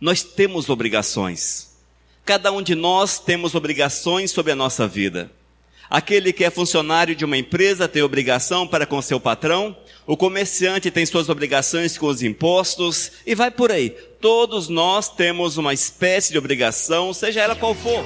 nós temos obrigações. Cada um de nós temos obrigações sobre a nossa vida. Aquele que é funcionário de uma empresa tem obrigação para com seu patrão, o comerciante tem suas obrigações com os impostos, e vai por aí. Todos nós temos uma espécie de obrigação, seja ela qual for.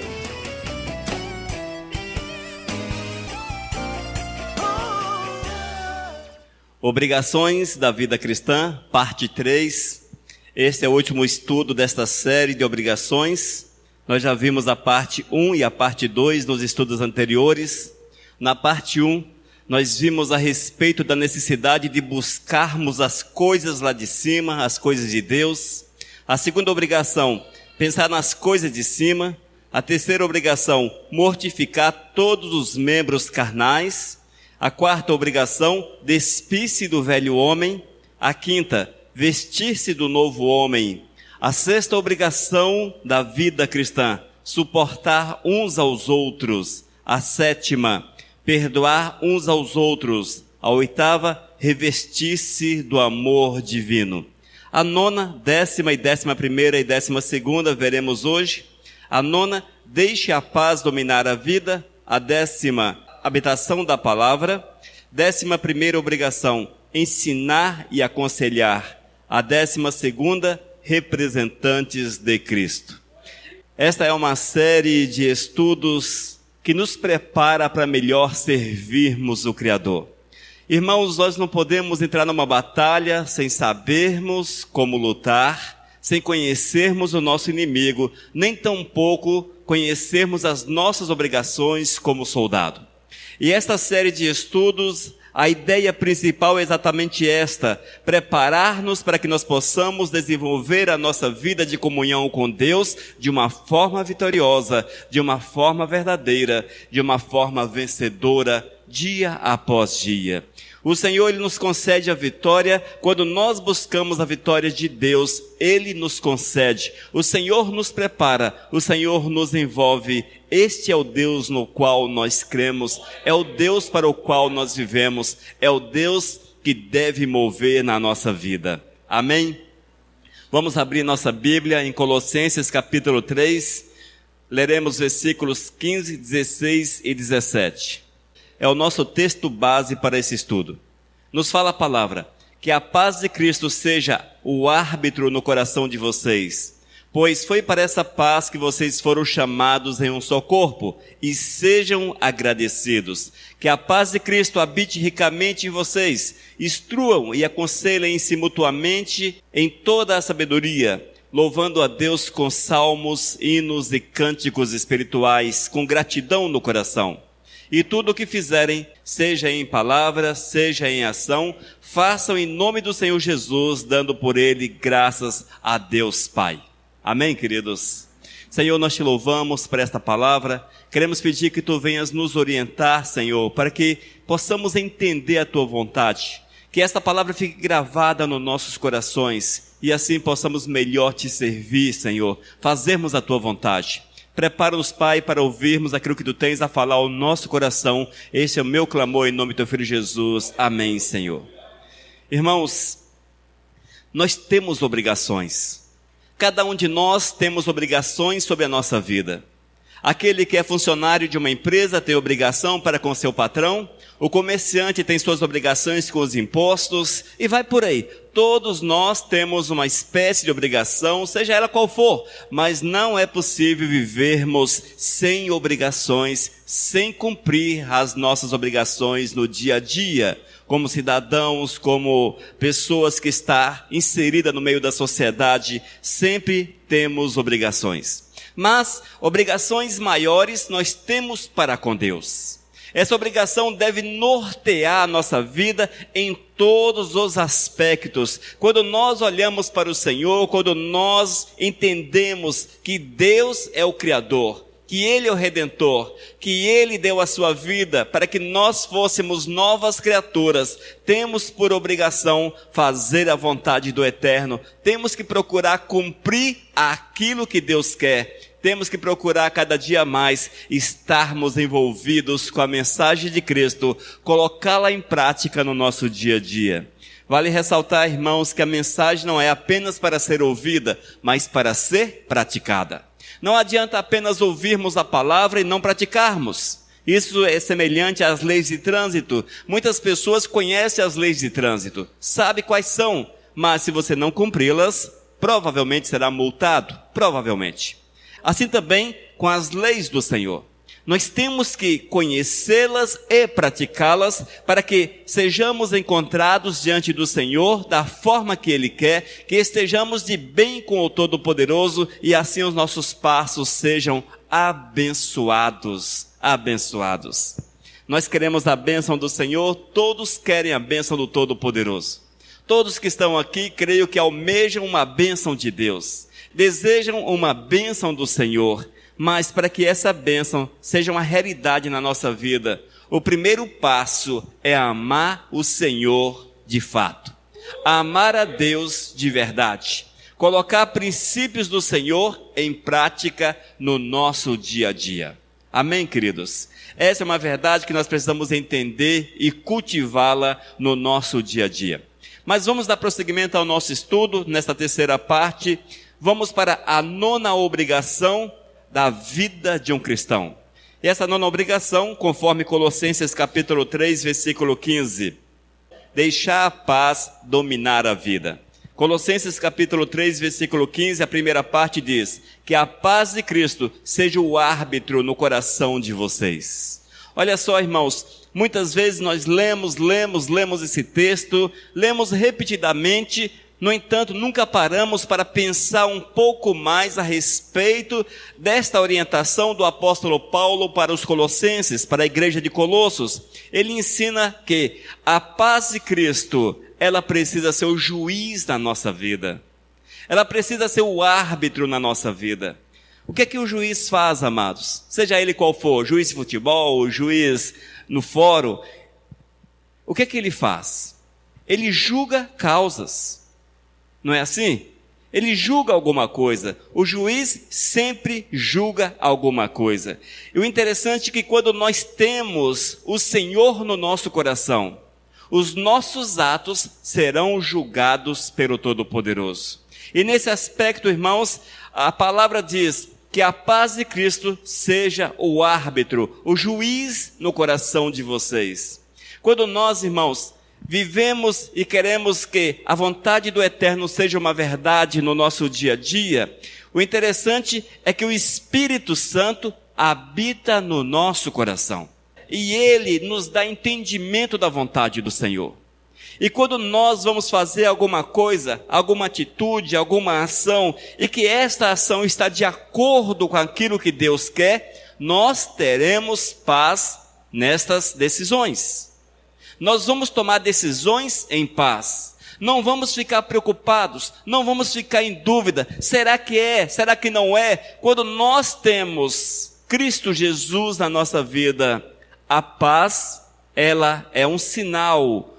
Obrigações da vida cristã, parte 3. Este é o último estudo desta série de obrigações. Nós já vimos a parte 1 e a parte 2 nos estudos anteriores. Na parte 1, nós vimos a respeito da necessidade de buscarmos as coisas lá de cima, as coisas de Deus. A segunda obrigação, pensar nas coisas de cima. A terceira obrigação, mortificar todos os membros carnais. A quarta obrigação, despir-se do velho homem. A quinta, vestir-se do novo homem. A sexta obrigação da vida cristã, suportar uns aos outros. A sétima, perdoar uns aos outros. A oitava, revestir-se do amor divino. A nona, 10ª e 11ª e 12ª veremos hoje. A nona, deixe a paz dominar a vida. A 10ª, habitação da palavra. 11ª obrigação, ensinar e aconselhar. A 12ª, representantes de Cristo. Esta é uma série de estudos que nos prepara para melhor servirmos o Criador. Irmãos, nós não podemos entrar numa batalha sem sabermos como lutar, sem conhecermos o nosso inimigo, nem tampouco conhecermos as nossas obrigações como soldado. E esta série de estudos, a ideia principal é exatamente esta: preparar-nos para que nós possamos desenvolver a nossa vida de comunhão com Deus de uma forma vitoriosa, de uma forma verdadeira, de uma forma vencedora, dia após dia. O Senhor, Ele nos concede a vitória. Quando nós buscamos a vitória de Deus, Ele nos concede. O Senhor nos prepara, o Senhor nos envolve. Este é o Deus no qual nós cremos, é o Deus para o qual nós vivemos, é o Deus que deve mover na nossa vida. Amém? Vamos abrir nossa Bíblia em Colossenses capítulo 3, leremos versículos 15, 16 e 17. É o nosso texto base para esse estudo. Nos fala a palavra: que a paz de Cristo seja o árbitro no coração de vocês, pois foi para essa paz que vocês foram chamados em um só corpo, e sejam agradecidos. Que a paz de Cristo habite ricamente em vocês, instruam e aconselhem-se mutuamente em toda a sabedoria, louvando a Deus com salmos, hinos e cânticos espirituais, com gratidão no coração. E tudo o que fizerem, seja em palavra, seja em ação, façam em nome do Senhor Jesus, dando por Ele graças a Deus Pai. Amém, queridos? Senhor, nós te louvamos por esta palavra. Queremos pedir que Tu venhas nos orientar, Senhor, para que possamos entender a Tua vontade. Que esta palavra fique gravada nos nossos corações e assim possamos melhor Te servir, Senhor, fazermos a Tua vontade. Prepara-nos, Pai, para ouvirmos aquilo que Tu tens a falar ao nosso coração. Este é o meu clamor em nome do Teu Filho Jesus. Amém, Senhor. Irmãos, nós temos obrigações. Cada um de nós temos obrigações sobre a nossa vida. Aquele que é funcionário de uma empresa tem obrigação para com seu patrão, o comerciante tem suas obrigações com os impostos, e vai por aí. Todos nós temos uma espécie de obrigação, seja ela qual for, mas não é possível vivermos sem obrigações, sem cumprir as nossas obrigações no dia a dia, como cidadãos, como pessoas que estão inseridas no meio da sociedade. Sempre temos obrigações. Mas obrigações maiores nós temos para com Deus. Essa obrigação deve nortear a nossa vida em todos os aspectos. Quando nós olhamos para o Senhor, quando nós entendemos que Deus é o Criador, que Ele é o Redentor, que Ele deu a sua vida para que nós fôssemos novas criaturas, temos por obrigação fazer a vontade do Eterno. Temos que procurar cumprir aquilo que Deus quer. Temos que procurar cada dia mais estarmos envolvidos com a mensagem de Cristo, colocá-la em prática no nosso dia a dia. Vale ressaltar, irmãos, que a mensagem não é apenas para ser ouvida, mas para ser praticada. Não adianta apenas ouvirmos a palavra e não praticarmos. Isso é semelhante às leis de trânsito. Muitas pessoas conhecem as leis de trânsito, sabem quais são, mas se você não cumpri-las, provavelmente será multado, provavelmente. Assim também com as leis do Senhor. Nós temos que conhecê-las e praticá-las para que sejamos encontrados diante do Senhor da forma que Ele quer, que estejamos de bem com o Todo-Poderoso e assim os nossos passos sejam abençoados. Abençoados. Nós queremos a bênção do Senhor, todos querem a bênção do Todo-Poderoso. Todos que estão aqui, creio que almejam uma bênção de Deus, desejam uma bênção do Senhor. Mas para que essa bênção seja uma realidade na nossa vida, o primeiro passo é amar o Senhor de fato. Amar a Deus de verdade. Colocar princípios do Senhor em prática no nosso dia a dia. Amém, queridos? Essa é uma verdade que nós precisamos entender e cultivá-la no nosso dia a dia. Mas vamos dar prosseguimento ao nosso estudo, nesta terceira parte. Vamos para a nona obrigação da vida de um cristão. E essa nona obrigação, conforme Colossenses capítulo 3, versículo 15. Deixar a paz dominar a vida. Colossenses capítulo 3, versículo 15, a primeira parte diz: que a paz de Cristo seja o árbitro no coração de vocês. Olha só, irmãos, muitas vezes nós lemos esse texto, lemos repetidamente. No entanto, nunca paramos para pensar um pouco mais a respeito desta orientação do apóstolo Paulo para os colossenses, para a igreja de Colossos. Ele ensina que a paz de Cristo, ela precisa ser o juiz da nossa vida. Ela precisa ser o árbitro na nossa vida. O que é que o juiz faz, amados? Seja ele qual for, juiz de futebol, juiz no fórum. O que é que ele faz? Ele julga causas. Não é assim? Ele julga alguma coisa. O juiz sempre julga alguma coisa. E o interessante é que quando nós temos o Senhor no nosso coração, os nossos atos serão julgados pelo Todo-Poderoso. E nesse aspecto, irmãos, a palavra diz que a paz de Cristo seja o árbitro, o juiz no coração de vocês. Quando nós, irmãos, vivemos e queremos que a vontade do Eterno seja uma verdade no nosso dia a dia, o interessante é que o Espírito Santo habita no nosso coração. E Ele nos dá entendimento da vontade do Senhor. E quando nós vamos fazer alguma coisa, alguma atitude, alguma ação, e que esta ação está de acordo com aquilo que Deus quer, nós teremos paz nestas decisões. Nós vamos tomar decisões em paz. Não vamos ficar preocupados, não vamos ficar em dúvida. Será que é? Será que não é? Quando nós temos Cristo Jesus na nossa vida, a paz, ela é um sinal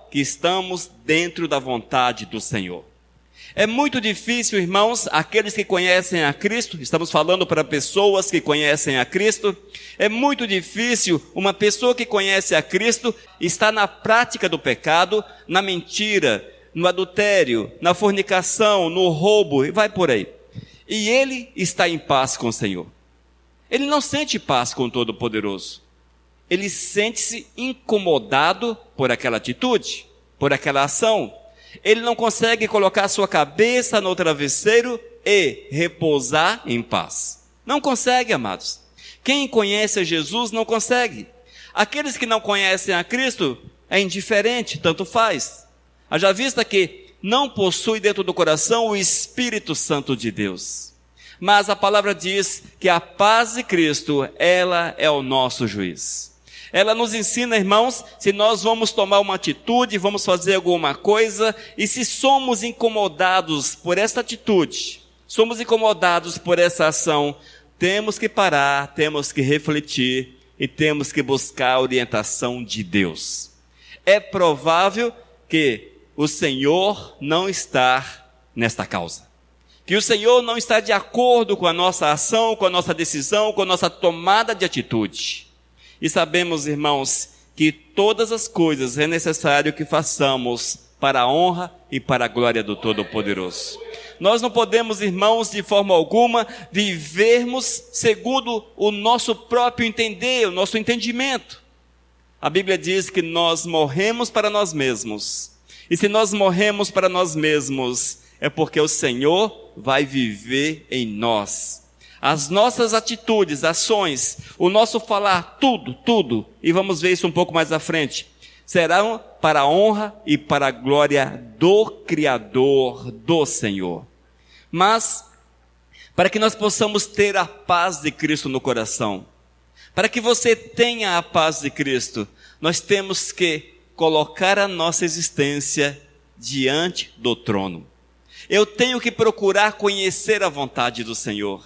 que estamos dentro da vontade do Senhor. É muito difícil, irmãos, aqueles que conhecem a Cristo, estamos falando para pessoas que conhecem a Cristo, é muito difícil uma pessoa que conhece a Cristo estar na prática do pecado, na mentira, no adultério, na fornicação, no roubo, e vai por aí. E ele está em paz com o Senhor. Ele não sente paz com o Todo-Poderoso. Ele sente-se incomodado por aquela atitude, por aquela ação. Ele não consegue colocar sua cabeça no travesseiro e repousar em paz. Não consegue, amados. Quem conhece a Jesus não consegue. Aqueles que não conhecem a Cristo é indiferente, tanto faz. Haja vista que não possui dentro do coração o Espírito Santo de Deus. Mas a palavra diz que a paz de Cristo, ela é o nosso juiz. Ela nos ensina, irmãos, se nós vamos tomar uma atitude, vamos fazer alguma coisa, e se somos incomodados por essa atitude, somos incomodados por essa ação, temos que parar, temos que refletir e temos que buscar a orientação de Deus. É provável que o Senhor não está nesta causa. Que o Senhor não está de acordo com a nossa ação, com a nossa decisão, com a nossa tomada de atitude. E sabemos, irmãos, que todas as coisas é necessário que façamos para a honra e para a glória do Todo-Poderoso. Nós não podemos, irmãos, de forma alguma, vivermos segundo o nosso próprio entender, o nosso entendimento. A Bíblia diz que nós morremos para nós mesmos. E se nós morremos para nós mesmos, é porque o Senhor vai viver em nós. As nossas atitudes, ações, o nosso falar, tudo, e vamos ver isso um pouco mais à frente, serão para a honra e para a glória do Criador, do Senhor. Mas, para que nós possamos ter a paz de Cristo no coração, para que você tenha a paz de Cristo, nós temos que colocar a nossa existência diante do trono. Eu tenho que procurar conhecer a vontade do Senhor.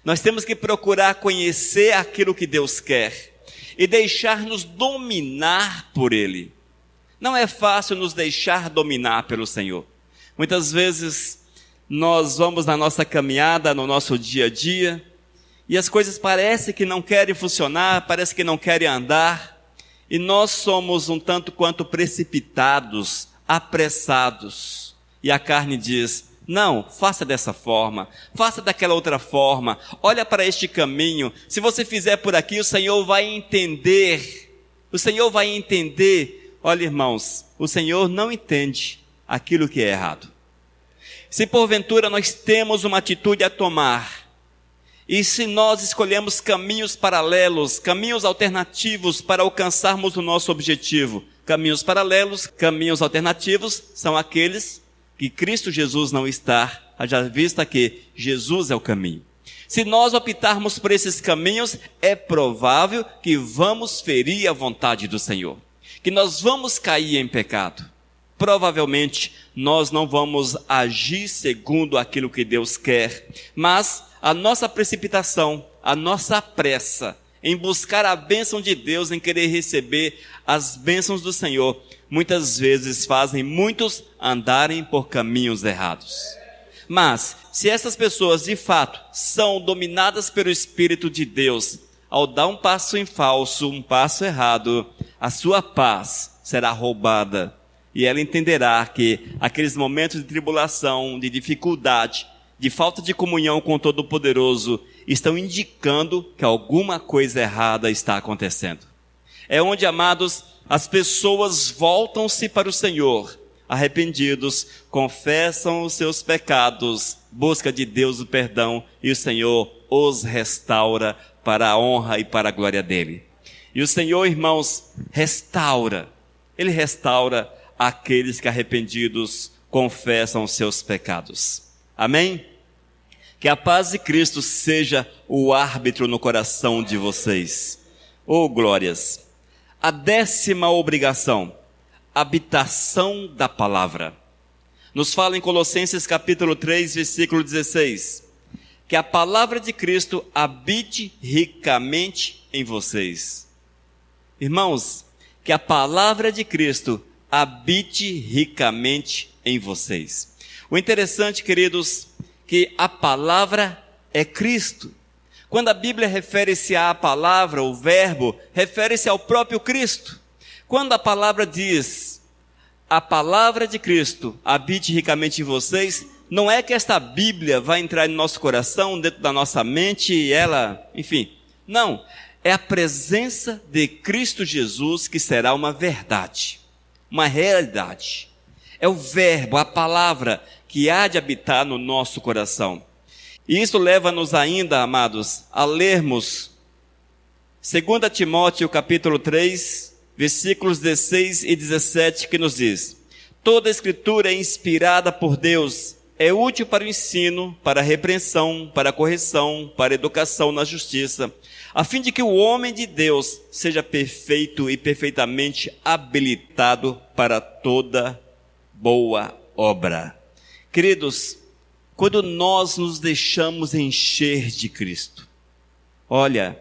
Nós temos que procurar conhecer aquilo que Deus quer e deixar-nos dominar por Ele. Não é fácil nos deixar dominar pelo Senhor. Muitas vezes nós vamos na nossa caminhada, no nosso dia a dia, e as coisas parecem que não querem funcionar, parece que não querem andar, e nós somos um tanto quanto precipitados, apressados, e a carne diz: não, faça dessa forma, faça daquela outra forma, olha para este caminho, se você fizer por aqui, o Senhor vai entender. Olha, irmãos, o Senhor não entende aquilo que é errado. Se porventura nós temos uma atitude a tomar, e se nós escolhemos caminhos paralelos, caminhos alternativos para alcançarmos o nosso objetivo, caminhos paralelos, caminhos alternativos, são aqueles que Cristo Jesus não está, haja vista que Jesus é o caminho. Se nós optarmos por esses caminhos, é provável que vamos ferir a vontade do Senhor, que nós vamos cair em pecado. Provavelmente nós não vamos agir segundo aquilo que Deus quer, mas a nossa precipitação, a nossa pressa em buscar a bênção de Deus, em querer receber as bênçãos do Senhor, muitas vezes fazem muitos andarem por caminhos errados. Mas, se essas pessoas de fato são dominadas pelo Espírito de Deus, ao dar um passo em falso, um passo errado, a sua paz será roubada. E ela entenderá que aqueles momentos de tribulação, de dificuldade, de falta de comunhão com o Todo-Poderoso, estão indicando que alguma coisa errada está acontecendo. É onde, amados, as pessoas voltam-se para o Senhor, arrependidos, confessam os seus pecados, busca de Deus o perdão, e o Senhor os restaura para a honra e para a glória dele. E o Senhor, irmãos, Ele restaura aqueles que arrependidos confessam os seus pecados. Amém? Que a paz de Cristo seja o árbitro no coração de vocês. Oh, glórias! A 10ª obrigação, habitação da palavra. Nos fala em Colossenses capítulo 3, versículo 16, que a palavra de Cristo habite ricamente em vocês. Irmãos, que a palavra de Cristo habite ricamente em vocês. O interessante, queridos, que a palavra é Cristo. Quando a Bíblia refere-se à palavra, o verbo, refere-se ao próprio Cristo. Quando a palavra diz, a palavra de Cristo habite ricamente em vocês, não é que esta Bíblia vai entrar no nosso coração, dentro da nossa mente, e ela, enfim, não. É a presença de Cristo Jesus que será uma verdade, uma realidade. É o verbo, a palavra que há de habitar no nosso coração. E isso leva-nos ainda, amados, a lermos 2 Timóteo capítulo 3, versículos 16 e 17, que nos diz: toda a escritura é inspirada por Deus, é útil para o ensino, para a repreensão, para a correção, para a educação na justiça, a fim de que o homem de Deus seja perfeito e perfeitamente habilitado para toda boa obra. Queridos, quando nós nos deixamos encher de Cristo, olha,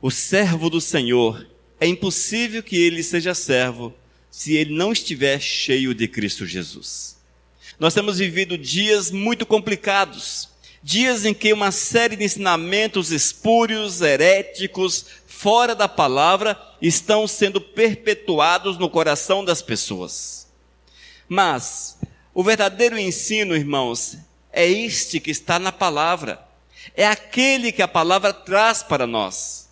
o servo do Senhor, é impossível que ele seja servo se ele não estiver cheio de Cristo Jesus. Nós temos vivido dias muito complicados, Dias em que uma série de ensinamentos espúrios, heréticos, fora da palavra, estão sendo perpetuados no coração das pessoas. Mas o verdadeiro ensino, irmãos, é este que está na palavra. É aquele que a palavra traz para nós.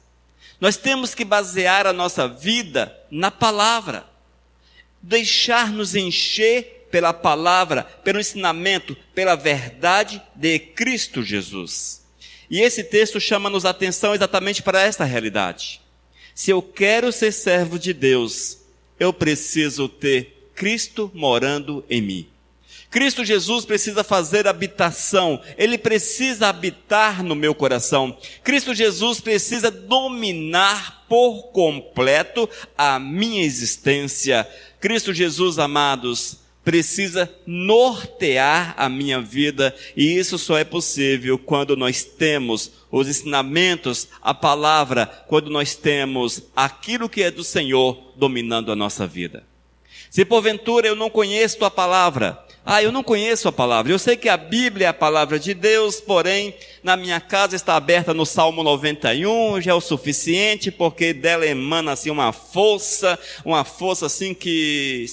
Nós temos que basear a nossa vida na palavra. Deixar-nos encher pela palavra, pelo ensinamento, pela verdade de Cristo Jesus. E esse texto chama-nos a atenção exatamente para esta realidade. Se eu quero ser servo de Deus, eu preciso ter Cristo morando em mim. Cristo Jesus precisa fazer habitação, Ele precisa habitar no meu coração. Cristo Jesus precisa dominar por completo a minha existência. Cristo Jesus, amados, precisa nortear a minha vida, e isso só é possível quando nós temos os ensinamentos, a palavra, quando nós temos aquilo que é do Senhor dominando a nossa vida. Se porventura eu não conheço a palavra, eu não conheço a palavra, eu sei que a Bíblia é a palavra de Deus, porém, na minha casa está aberta no Salmo 91, já é o suficiente, porque dela emana assim uma força assim que,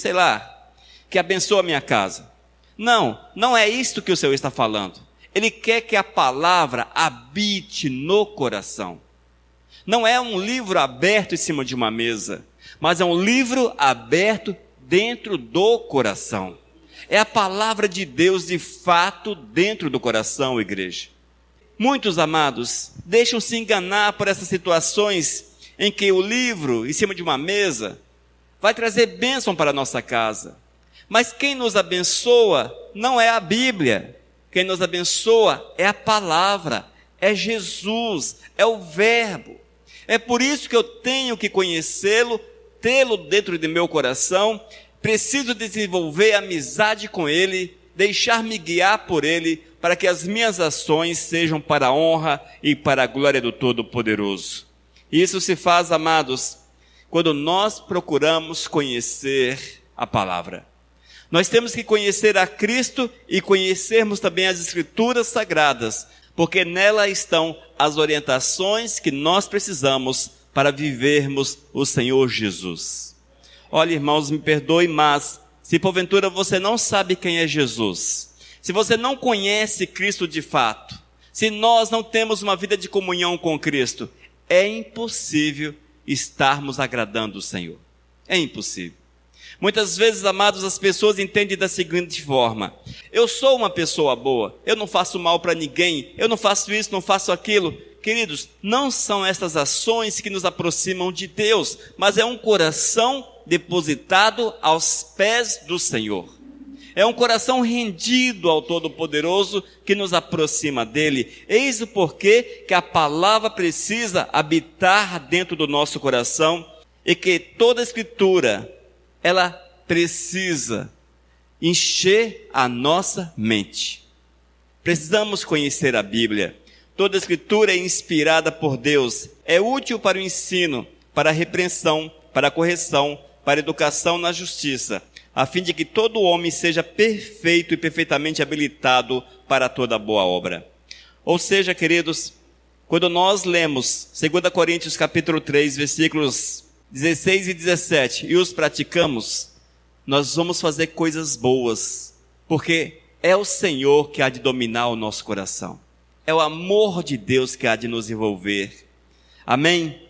que abençoa a minha casa. Não é isto que o Senhor está falando. Ele quer que a palavra habite no coração. Não é um livro aberto em cima de uma mesa, mas é um livro aberto dentro do coração. É a palavra de Deus de fato dentro do coração, igreja. Muitos, amados, deixam-se enganar por essas situações em que o livro em cima de uma mesa vai trazer bênção para a nossa casa. Mas quem nos abençoa não é a Bíblia. Quem nos abençoa é a palavra, é Jesus, é o Verbo. É por isso que eu tenho que conhecê-lo, tê-lo dentro de meu coração. Preciso desenvolver amizade com Ele, deixar-me guiar por Ele, para que as minhas ações sejam para a honra e para a glória do Todo-Poderoso. Isso se faz, amados, quando nós procuramos conhecer a palavra. Nós temos que conhecer a Cristo e conhecermos também as Escrituras Sagradas, porque nela estão as orientações que nós precisamos para vivermos o Senhor Jesus. Olha, irmãos, me perdoe, mas se porventura você não sabe quem é Jesus, se você não conhece Cristo de fato, se nós não temos uma vida de comunhão com Cristo, é impossível estarmos agradando o Senhor. É impossível. Muitas vezes, amados, as pessoas entendem da seguinte forma: eu sou uma pessoa boa, eu não faço mal para ninguém, eu não faço isso, não faço aquilo. Queridos, não são essas ações que nos aproximam de Deus, mas é um coração depositado aos pés do Senhor. É um coração rendido ao Todo-Poderoso que nos aproxima dele. Eis o porquê que a palavra precisa habitar dentro do nosso coração e que toda a Escritura, ela precisa encher a nossa mente. Precisamos conhecer a Bíblia. Toda a Escritura é inspirada por Deus, é útil para o ensino, para a repreensão, para a correção, para a educação na justiça, a fim de que todo homem seja perfeito e perfeitamente habilitado para toda boa obra. Ou seja, queridos, quando nós lemos 2 Coríntios capítulo 3, versículos 16 e 17, e os praticamos, nós vamos fazer coisas boas, porque é o Senhor que há de dominar o nosso coração. É o amor de Deus que há de nos envolver. Amém?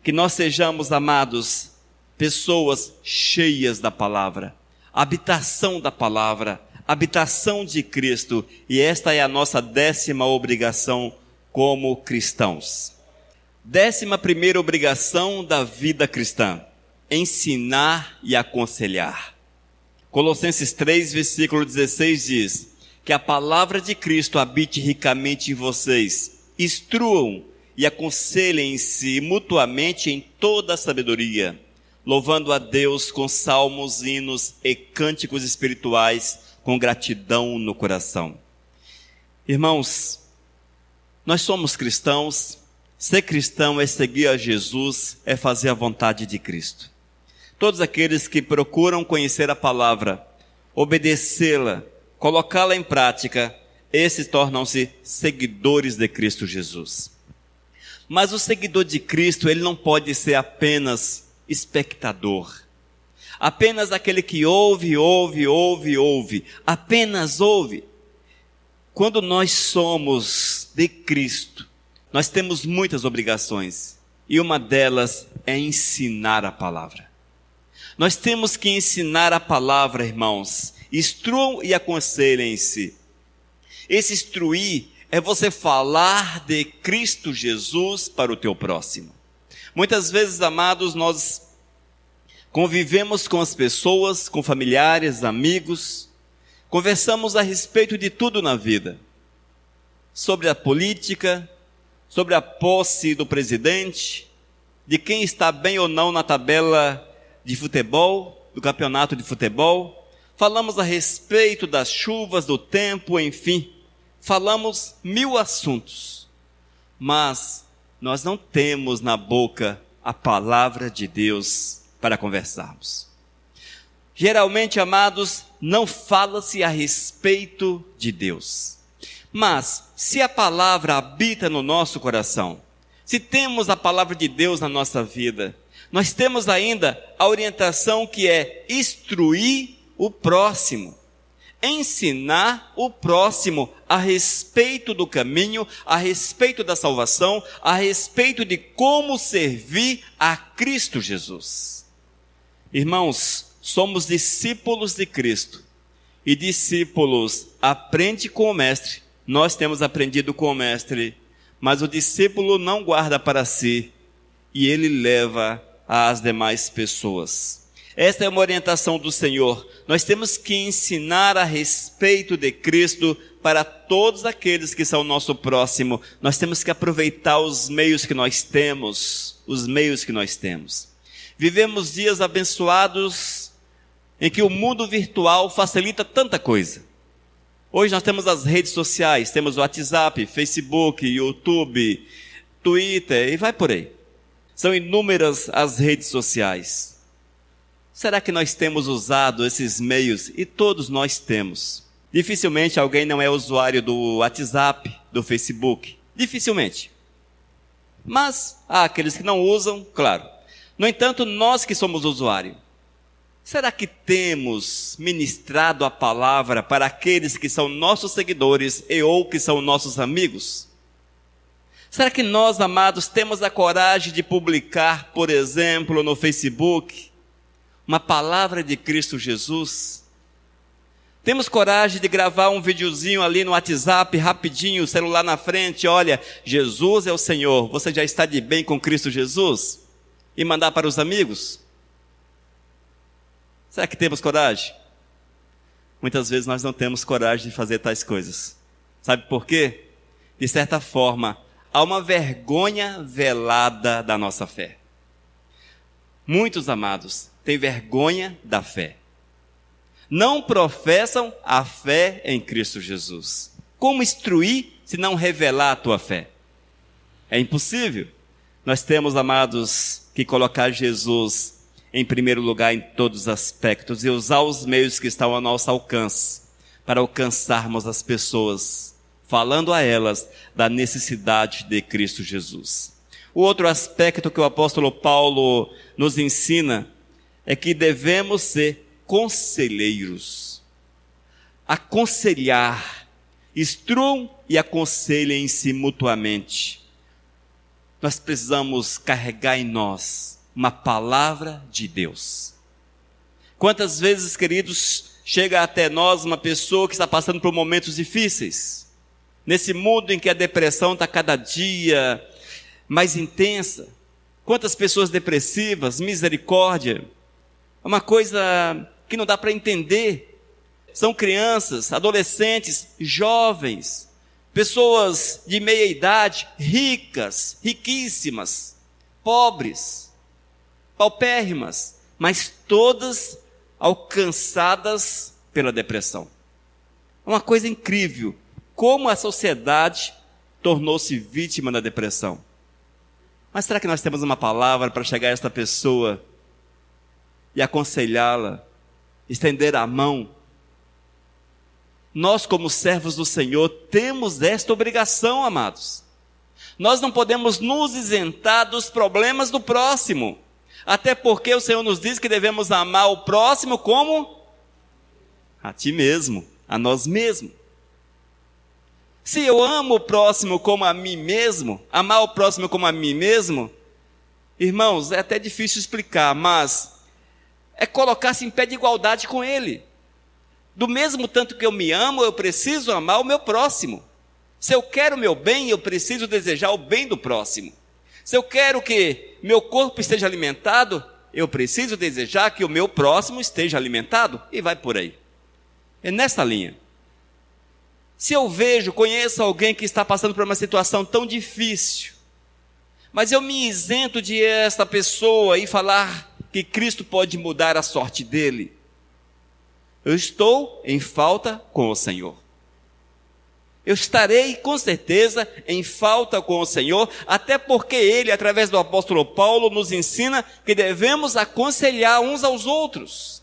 Que nós sejamos, amados, pessoas cheias da palavra, habitação da palavra, habitação de Cristo, e esta é a nossa 10ª obrigação como cristãos. 11ª obrigação da vida cristã: ensinar e aconselhar. Colossenses 3, versículo 16 diz: que a palavra de Cristo habite ricamente em vocês, instruam e aconselhem-se mutuamente em toda a sabedoria, louvando a Deus com salmos, hinos e cânticos espirituais, com gratidão no coração. Irmãos, nós somos cristãos. Ser cristão é seguir a Jesus, é fazer a vontade de Cristo. Todos aqueles que procuram conhecer a palavra, obedecê-la, colocá-la em prática, esses tornam-se seguidores de Cristo Jesus. Mas o seguidor de Cristo, ele não pode ser apenas espectador. Apenas aquele que ouve, apenas ouve. Quando nós somos de Cristo, nós temos muitas obrigações, e uma delas é ensinar a palavra. Nós temos que ensinar a palavra, irmãos. Instruam e aconselhem-se. Esse instruir é você falar de Cristo Jesus para o teu próximo. Muitas vezes, amados, nós convivemos com as pessoas, com familiares, amigos, conversamos a respeito de tudo na vida. Sobre a política, sobre a posse do presidente, de quem está bem ou não na tabela de futebol, do campeonato de futebol. Falamos a respeito das chuvas, do tempo, enfim. Falamos 1000 assuntos. Mas nós não temos na boca a palavra de Deus para conversarmos. Geralmente, amados, não fala-se a respeito de Deus. Mas, se a palavra habita no nosso coração, se temos a palavra de Deus na nossa vida, nós temos ainda a orientação que é instruir o próximo, ensinar o próximo a respeito do caminho, a respeito da salvação, a respeito de como servir a Cristo Jesus. Irmãos, somos discípulos de Cristo, e discípulos aprendem com o mestre. Nós temos aprendido com o mestre, mas o discípulo não guarda para si, e ele leva às demais pessoas. Esta é uma orientação do Senhor. Nós temos que ensinar a respeito de Cristo para todos aqueles que são nosso próximo. Nós temos que aproveitar os meios que nós temos, Vivemos dias abençoados em que o mundo virtual facilita tanta coisa. Hoje nós temos as redes sociais, temos o WhatsApp, Facebook, YouTube, Twitter e vai por aí. São inúmeras as redes sociais. Será que nós temos usado esses meios? E todos nós temos. Dificilmente alguém não é usuário do WhatsApp, do Facebook. Dificilmente. Mas há aqueles que não usam, claro. No entanto, nós que somos usuários, será que temos ministrado a palavra para aqueles que são nossos seguidores e ou que são nossos amigos? Será que nós, amados, temos a coragem de publicar, por exemplo, no Facebook, uma palavra de Cristo Jesus? Temos coragem de gravar um videozinho ali no WhatsApp, rapidinho, celular na frente, olha, Jesus é o Senhor, você já está de bem com Cristo Jesus? E mandar para os amigos? Será que temos coragem? Muitas vezes nós não temos coragem de fazer tais coisas. Sabe por quê? De certa forma, há uma vergonha velada da nossa fé. Muitos, amados, têm vergonha da fé. Não professam a fé em Cristo Jesus. Como instruir se não revelar a tua fé? É impossível. Nós temos, amados, que colocar Jesus em primeiro lugar em todos os aspectos e usar os meios que estão ao nosso alcance para alcançarmos as pessoas, falando a elas da necessidade de Cristo Jesus. O outro aspecto que o apóstolo Paulo nos ensina é que devemos ser conselheiros. Aconselhar, instruam e aconselhem-se mutuamente. Nós precisamos carregar em nós uma palavra de Deus. Quantas vezes, queridos, chega até nós uma pessoa que está passando por momentos difíceis, nesse mundo em que a depressão está cada dia mais intensa. Quantas pessoas depressivas, misericórdia, é uma coisa que não dá para entender. São crianças, adolescentes, jovens, pessoas de meia idade, ricas, riquíssimas, pobres, paupérrimas, mas todas alcançadas pela depressão. É uma coisa incrível, como a sociedade tornou-se vítima da depressão. Mas será que nós temos uma palavra para chegar a esta pessoa e aconselhá-la, estender a mão? Nós, como servos do Senhor, temos esta obrigação, amados. Nós não podemos nos isentar dos problemas do próximo. Até porque o Senhor nos diz que devemos amar o próximo como a ti mesmo, a nós mesmos. Se eu amo o próximo como a mim mesmo, amar o próximo como a mim mesmo, irmãos, é até difícil explicar, mas é colocar-se em pé de igualdade com ele. Do mesmo tanto que eu me amo, eu preciso amar o meu próximo. Se eu quero o meu bem, eu preciso desejar o bem do próximo. Se eu quero que meu corpo esteja alimentado, eu preciso desejar que o meu próximo esteja alimentado, e vai por aí. É nessa linha. Se eu conheço alguém que está passando por uma situação tão difícil, mas eu me isento de esta pessoa e falar que Cristo pode mudar a sorte dele, eu estou em falta com o Senhor. Eu estarei com certeza em falta com o Senhor, até porque Ele, através do apóstolo Paulo, nos ensina que devemos aconselhar uns aos outros.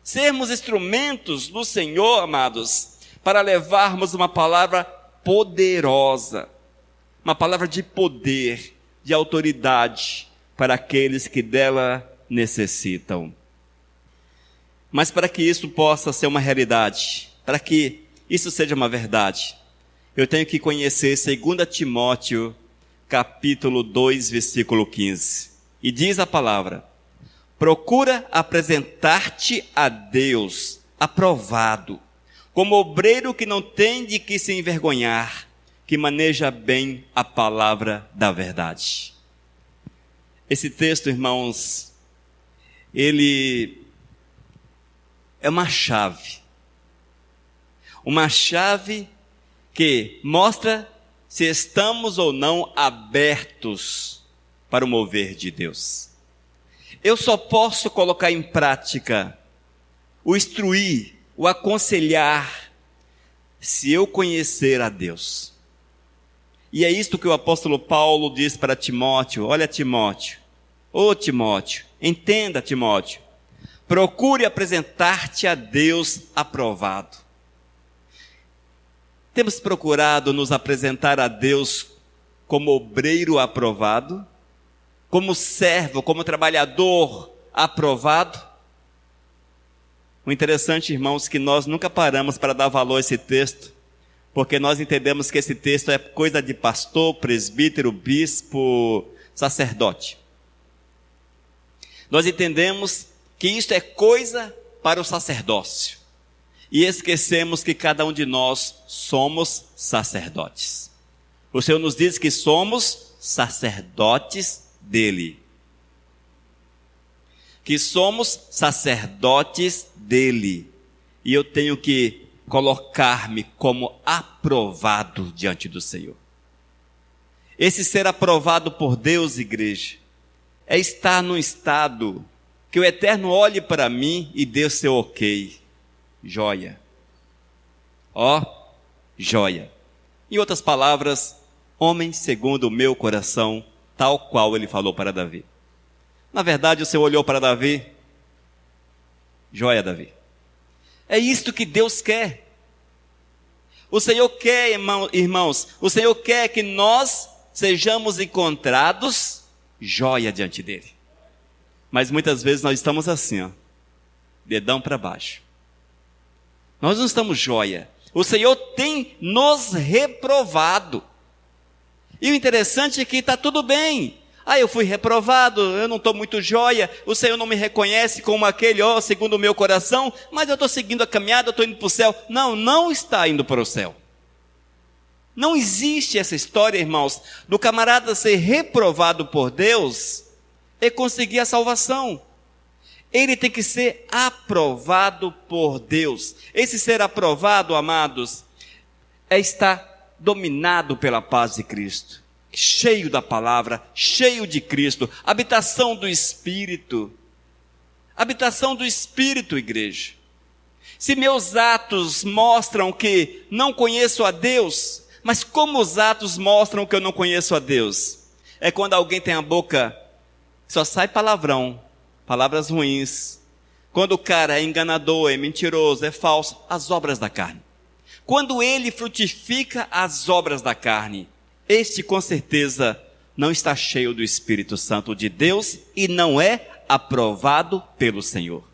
Sermos instrumentos do Senhor, amados, para levarmos uma palavra poderosa, uma palavra de poder, de autoridade, para aqueles que dela necessitam. Mas para que isso possa ser uma realidade, para que isso seja uma verdade, eu tenho que conhecer 2 Timóteo, capítulo 2, versículo 15. E diz a palavra: procura apresentar-te a Deus aprovado, como obreiro que não tem de que se envergonhar, que maneja bem a palavra da verdade. Esse texto, irmãos, ele é uma chave que mostra se estamos ou não abertos para o mover de Deus. Eu só posso colocar em prática o instruir, o aconselhar, se eu conhecer a Deus. E é isto que o apóstolo Paulo diz para Timóteo. Olha, Timóteo, Timóteo, entenda, Timóteo, procure apresentar-te a Deus aprovado. Temos procurado nos apresentar a Deus como obreiro aprovado, como servo, como trabalhador aprovado. O interessante, irmãos, que nós nunca paramos para dar valor a esse texto, porque nós entendemos que esse texto é coisa de pastor, presbítero, bispo, sacerdote. Nós entendemos que isto é coisa para o sacerdócio. E esquecemos que cada um de nós somos sacerdotes. O Senhor nos diz que somos sacerdotes dele. Que somos sacerdotes dele. E eu tenho que colocar-me como aprovado diante do Senhor. Esse ser aprovado por Deus, igreja, é estar num estado que o Eterno olhe para mim e dê o seu ok. Joia. Joia. Em outras palavras, homem segundo o meu coração, tal qual ele falou para Davi. Na verdade, o Senhor olhou para Davi. Joia, Davi. É isto que Deus quer. O Senhor quer, irmãos, o Senhor quer que nós sejamos encontrados joia diante dele. Mas muitas vezes nós estamos assim, dedão para baixo. Nós não estamos joia. O Senhor tem nos reprovado. E o interessante é que está tudo bem. Eu fui reprovado, eu não estou muito joia, o Senhor não me reconhece como aquele, segundo o meu coração, mas eu estou seguindo a caminhada, eu estou indo para o céu. Não está indo para o céu. Não existe essa história, irmãos, do camarada ser reprovado por Deus e conseguir a salvação. Ele tem que ser aprovado por Deus. Esse ser aprovado, amados, é estar dominado pela paz de Cristo, cheio da palavra, cheio de Cristo, habitação do Espírito. Habitação do Espírito, igreja. Se meus atos mostram que não conheço a Deus, mas como os atos mostram que eu não conheço a Deus? É quando alguém tem a boca, só sai palavrão, palavras ruins, Quando o cara é enganador, é mentiroso, é falso, as obras da carne. Quando ele frutifica as obras da carne, este com certeza não está cheio do Espírito Santo de Deus e não é aprovado pelo Senhor.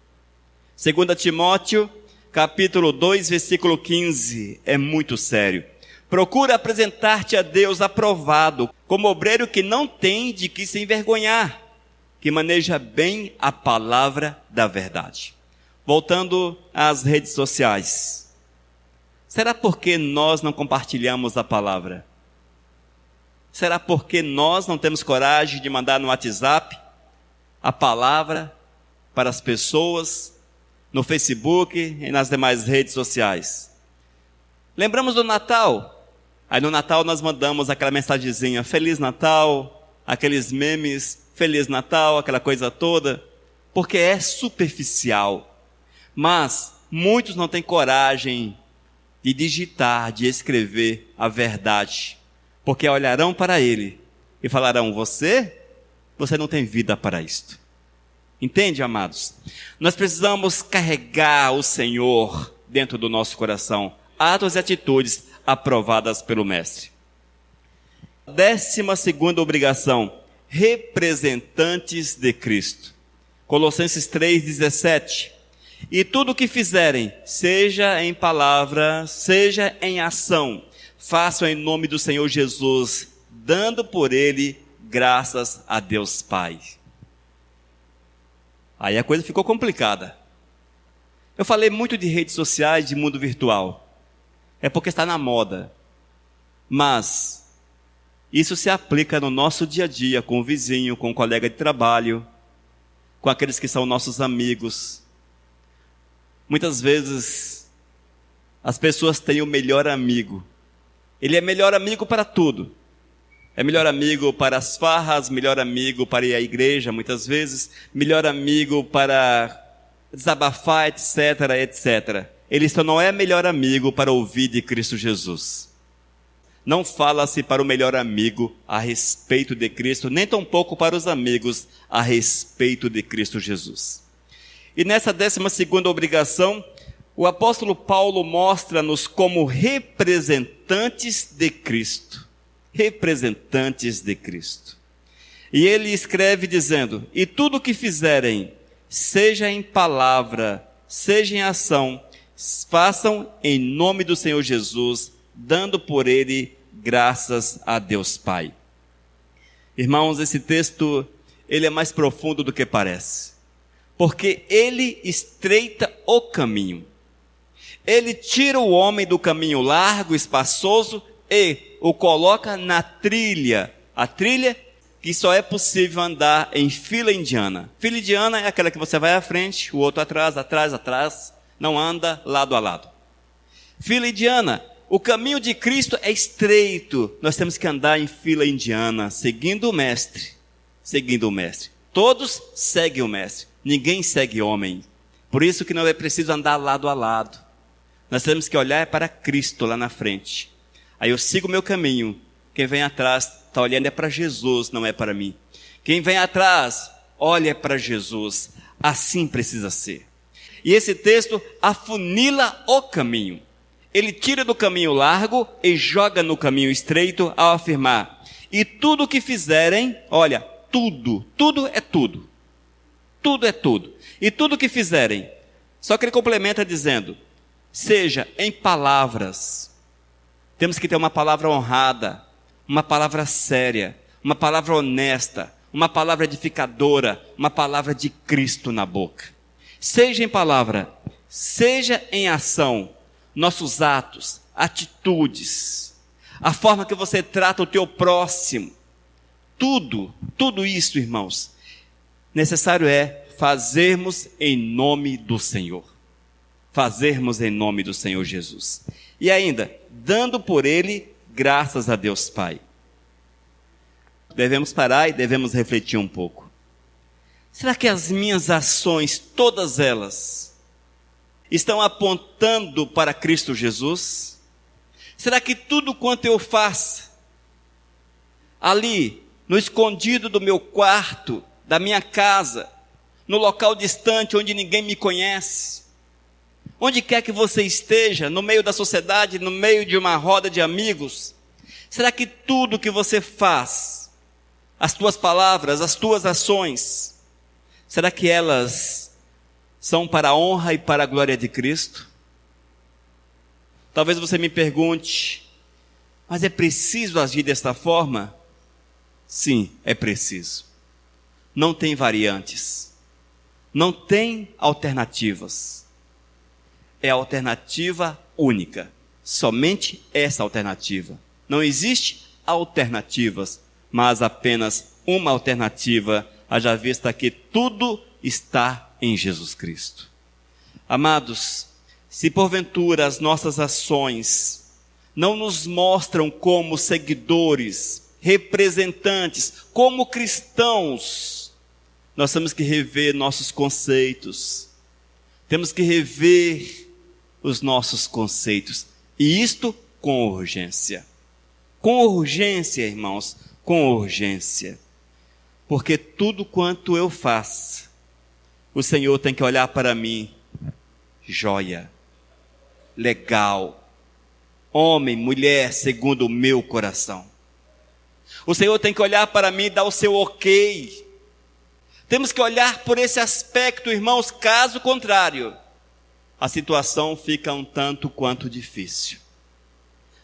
2 Timóteo, capítulo 2, versículo 15, é muito sério. Procura apresentar-te a Deus aprovado, como obreiro que não tem de que se envergonhar, que maneja bem a palavra da verdade. Voltando às redes sociais. Será porque nós não compartilhamos a palavra? Será porque nós não temos coragem de mandar no WhatsApp a palavra para as pessoas, no Facebook e nas demais redes sociais? Lembramos do Natal. Aí no Natal nós mandamos aquela mensagenzinha, Feliz Natal, aqueles memes, Feliz Natal, aquela coisa toda, porque é superficial. Mas muitos não têm coragem de digitar, de escrever a verdade, porque olharão para ele e falarão, você não tem vida para isto. Entende, amados? Nós precisamos carregar o Senhor dentro do nosso coração, atos e atitudes aprovadas pelo Mestre. 12ª obrigação, representantes de Cristo. Colossenses 3,17. E tudo o que fizerem, seja em palavra, seja em ação, façam em nome do Senhor Jesus, dando por ele graças a Deus Pai. Aí a coisa ficou complicada. Eu falei muito de redes sociais, de mundo virtual. É porque está na moda. Mas isso se aplica no nosso dia a dia, com o vizinho, com o colega de trabalho, com aqueles que são nossos amigos. Muitas vezes, as pessoas têm o melhor amigo. Ele é melhor amigo para tudo. É melhor amigo para as farras, melhor amigo para ir à igreja, muitas vezes, melhor amigo para desabafar, etc, etc. Ele só não é melhor amigo para ouvir de Cristo Jesus. Não fala-se para o melhor amigo a respeito de Cristo, nem tampouco para os amigos a respeito de Cristo Jesus. E nessa 12ª obrigação, o apóstolo Paulo mostra-nos como representantes de Cristo. Representantes de Cristo. E ele escreve dizendo, e tudo o que fizerem, seja em palavra, seja em ação, façam em nome do Senhor Jesus, dando por ele graças a Deus Pai. Irmãos, esse texto, ele é mais profundo do que parece. Porque ele estreita o caminho. Ele tira o homem do caminho largo, espaçoso, e o coloca na trilha. A trilha que só é possível andar em fila indiana. Fila indiana é aquela que você vai à frente, o outro atrás, atrás, não anda lado a lado. Fila indiana, o caminho de Cristo é estreito. Nós temos que andar em fila indiana, seguindo o Mestre. Seguindo o Mestre. Todos seguem o Mestre. Ninguém segue homem. Por isso que não é preciso andar lado a lado. Nós temos que olhar para Cristo lá na frente. Aí eu sigo o meu caminho. Quem vem atrás está olhando é para Jesus, não é para mim. Quem vem atrás, olha para Jesus. Assim precisa ser. E esse texto afunila o caminho. Ele tira do caminho largo e joga no caminho estreito ao afirmar. E tudo o que fizerem, olha, tudo é tudo. Tudo é tudo. E tudo o que fizerem. Só que ele complementa dizendo, seja em palavras. Temos que ter uma palavra honrada, uma palavra séria, uma palavra honesta, uma palavra edificadora, uma palavra de Cristo na boca. Seja em palavra, seja em ação, nossos atos, atitudes, a forma que você trata o teu próximo, tudo isso, irmãos, necessário é fazermos em nome do Senhor. Fazermos em nome do Senhor Jesus. E ainda, dando por ele graças a Deus Pai. Devemos parar e devemos refletir um pouco. Será que as minhas ações, todas elas, estão apontando para Cristo Jesus? Será que tudo quanto eu faço, ali, no escondido do meu quarto, da minha casa, no local distante onde ninguém me conhece, onde quer que você esteja, no meio da sociedade, no meio de uma roda de amigos, será que tudo que você faz, as tuas palavras, as tuas ações, será que elas são para a honra e para a glória de Cristo? Talvez você me pergunte, mas é preciso agir desta forma? Sim, é preciso. Não tem variantes. Não tem alternativas. É a alternativa única. Somente essa alternativa. Não existe alternativas, mas apenas uma alternativa, haja vista que tudo está em Jesus Cristo. Amados, se porventura as nossas ações não nos mostram como seguidores, representantes, como cristãos, nós temos que rever nossos conceitos, temos que rever os nossos conceitos, e isto com urgência. Com urgência, irmãos, com urgência. Porque tudo quanto eu faço, o Senhor tem que olhar para mim, joia, legal, homem, mulher, segundo o meu coração. O Senhor tem que olhar para mim e dar o seu ok. Temos que olhar por esse aspecto, irmãos, caso contrário, a situação fica um tanto quanto difícil.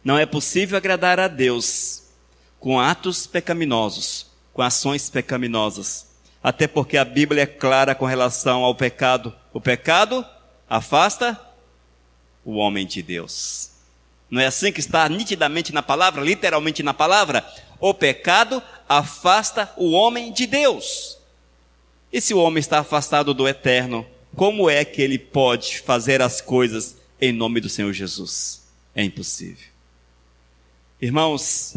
Não é possível agradar a Deus com atos pecaminosos, com ações pecaminosas, até porque a Bíblia é clara com relação ao pecado. O pecado afasta o homem de Deus. Não é assim que está nitidamente na palavra, literalmente na palavra? O pecado afasta o homem de Deus. E se o homem está afastado do eterno, como é que ele pode fazer as coisas em nome do Senhor Jesus? É impossível. Irmãos,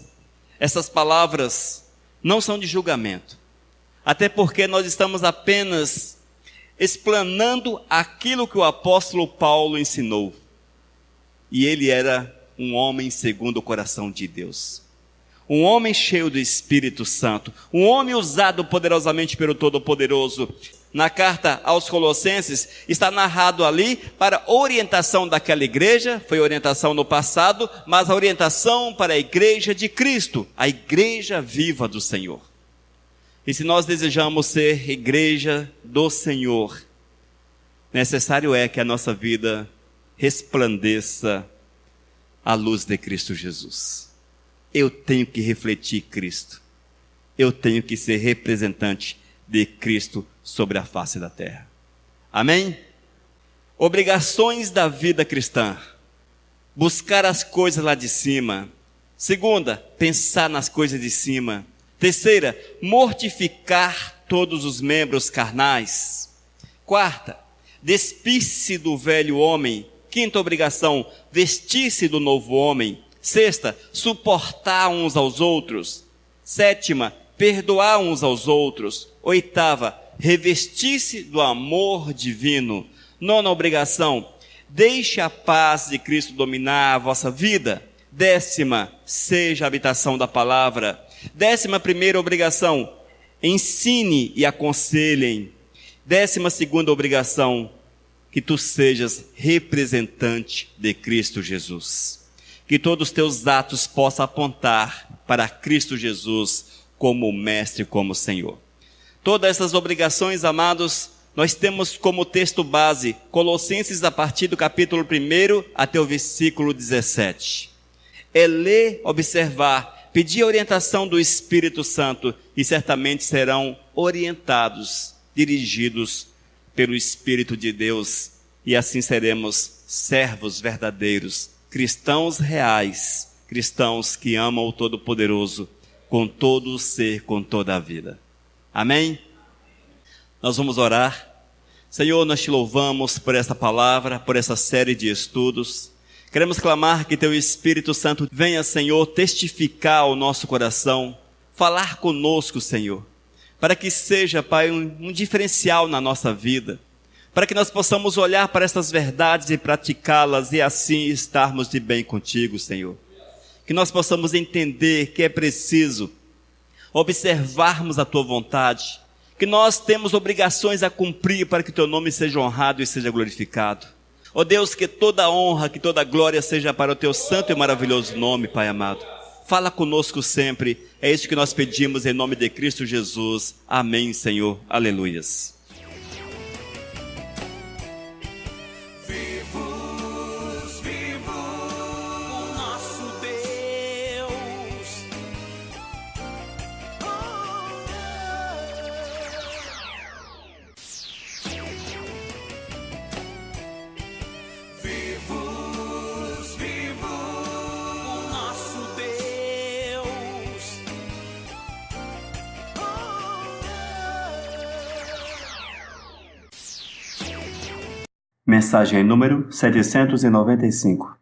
essas palavras não são de julgamento, até porque nós estamos apenas explanando aquilo que o apóstolo Paulo ensinou. E ele era um homem segundo o coração de Deus. Um homem cheio do Espírito Santo. Um homem usado poderosamente pelo Todo-Poderoso. Na carta aos Colossenses, está narrado ali para orientação daquela igreja. Foi orientação no passado, mas a orientação para a igreja de Cristo. A igreja viva do Senhor. E se nós desejamos ser igreja do Senhor, necessário é que a nossa vida resplandeça a luz de Cristo Jesus. Eu tenho que refletir Cristo. Eu tenho que ser representante de Cristo sobre a face da terra. Amém? Obrigações da vida cristã. Buscar as coisas lá de cima. Segunda, pensar nas coisas de cima. Terceira, mortificar todos os membros carnais. Quarta, despir-se do velho homem. Quinta obrigação, vestir-se do novo homem. Sexta, suportar uns aos outros. Sétima, perdoar uns aos outros. Oitava, revestir-se do amor divino. Nona obrigação, deixe a paz de Cristo dominar a vossa vida. Décima, seja a habitação da palavra. 11ª obrigação, ensine e aconselhem. 12ª obrigação, que tu sejas representante de Cristo Jesus. Que todos os teus atos possam apontar para Cristo Jesus como Mestre, como Senhor. Todas essas obrigações, amados, nós temos como texto base Colossenses a partir do capítulo 1 até o versículo 17. É ler, observar, pedir a orientação do Espírito Santo e certamente serão orientados, dirigidos pelo Espírito de Deus, e assim seremos servos verdadeiros, cristãos reais, cristãos que amam o Todo-Poderoso com todo o ser, com toda a vida. Amém? Nós vamos orar. Senhor, nós te louvamos por esta palavra, por essa série de estudos. Queremos clamar que teu Espírito Santo venha, Senhor, testificar ao nosso coração, falar conosco, Senhor, para que seja, Pai, um diferencial na nossa vida, para que nós possamos olhar para essas verdades e praticá-las e assim estarmos de bem contigo, Senhor. Que nós possamos entender que é preciso observarmos a tua vontade, que nós temos obrigações a cumprir para que teu nome seja honrado e seja glorificado. Ó Deus, que toda honra, que toda glória seja para o teu santo e maravilhoso nome, Pai amado. Fala conosco sempre, é isso que nós pedimos em nome de Cristo Jesus. Amém, Senhor. Aleluias. Mensagem número 795.